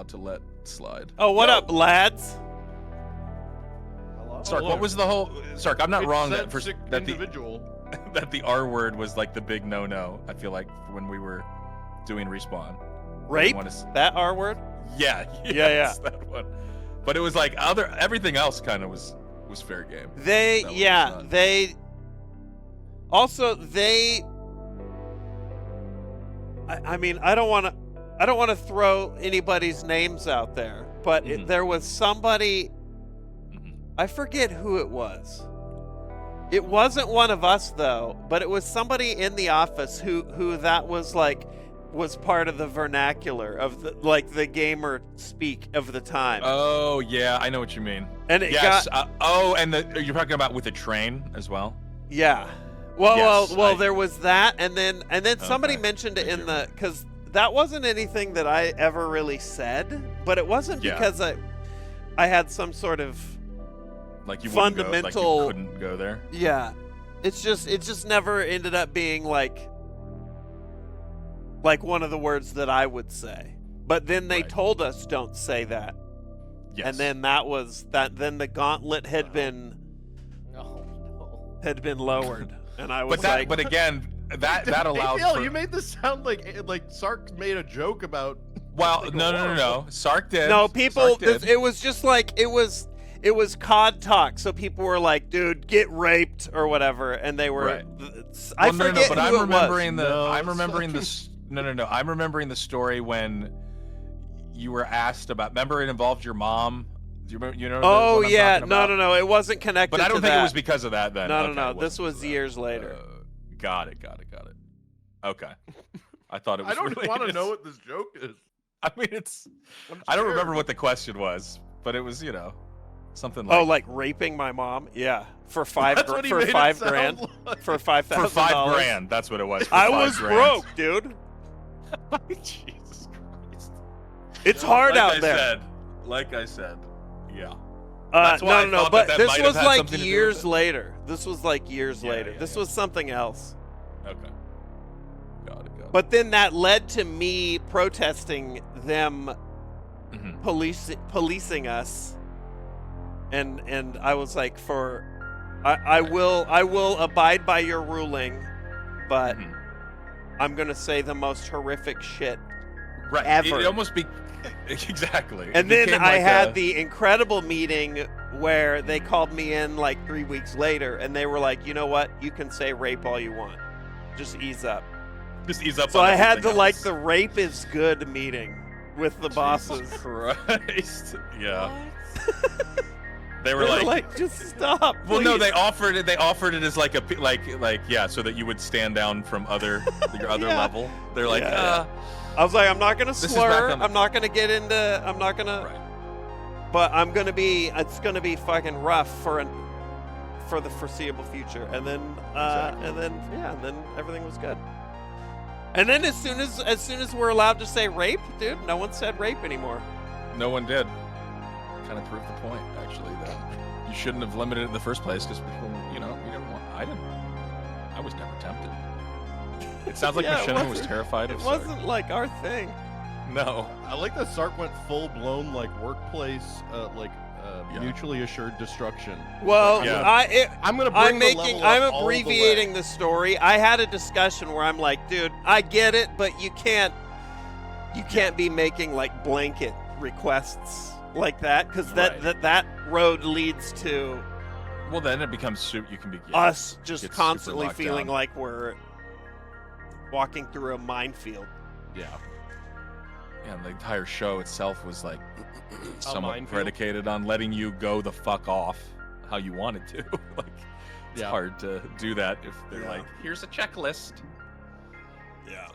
allowed to let slide. Oh, what up, lads? Hello? Sark, what was the whole... Sark, I'm not wrong that individual. that the R word was like the big no-no, I feel like, when we were doing Respawn. Rape? That R word? Yeah. Yeah. That one. But it was like everything else kind of was fair game. They I mean, I don't want to throw anybody's names out there, but there was somebody, I forget who it was. It wasn't one of us though, but it was somebody in the office who that was part of the vernacular of the gamer speak of the time. Oh yeah, I know what you mean. And it yes. And you're talking about with the train as well. Yeah. Well, yes, there was that, and then somebody mentioned it in the, because that wasn't anything that I ever really said, but it wasn't because I had some sort of like you fundamental couldn't go there. Yeah, it just never ended up being like one of the words that I would say. But then they told us don't say that. Yes. And then then the gauntlet had been lowered. And I was but again, that allows for... You made this sound like Sark made a joke about... Well, no. Sark did. No, people... It was just like... It was COD talk, so people were like, dude, get raped or whatever, and they were... Right. I forget but who I'm it remembering was. I'm remembering this... No. I'm remembering the story when you were asked about... Remember it involved your mom? Do you remember? You know? Oh yeah, no. It wasn't connected. But I don't to think that. it was because of that then. No. This was years later. Got it. Okay. I thought it was. I don't related. want to know what this joke is. I mean, I don't remember what the question was, but it was something like. Oh, like raping my mom? Yeah, for $5 grand. For $5,000. For $5,000. That's what it was. I was broke, dude. Jesus Christ. It's hard out there. Like I said. Yeah. No. But this was like years later. This was like years later. This was something else. Okay. Got it. But then that led to me protesting them policing us, and I was like, I will abide by your ruling, but I'm gonna say the most horrific shit ever. It almost be. Exactly. And then I had the incredible meeting where they called me in like 3 weeks later, and they were like, you know what? You can say rape all you want. Just ease up. So I had the rape is good meeting with the bosses. Christ. Yeah. They were like, just stop. Well, please. no, they offered it as like so that you would stand down from your other level. They're like, I was like, I'm not gonna slur. I'm not gonna get into. I'm not gonna. Right. But I'm gonna be. It's gonna be fucking rough for the foreseeable future. And then, and then everything was good. And then as soon as we're allowed to say rape, dude, no one said rape anymore. No one did. Kind of proved the point, actually, that you shouldn't have limited it in the first place because people, you didn't want. I was never tempted. It sounds like Machinima was terrified of Sark. It wasn't like our thing. No. I like that Sark went full blown workplace, mutually assured destruction. Well, I'm abbreviating the story. I had a discussion where I'm like, dude, I get it, but you can't be making like blanket requests like that because that road leads to. Well, then it becomes you can be us just constantly feeling like we're walking through a minefield. Yeah. And the entire show itself was like somewhat predicated on letting you go the fuck off how you wanted to. It's hard to do that if they're like, here's a checklist. Yeah.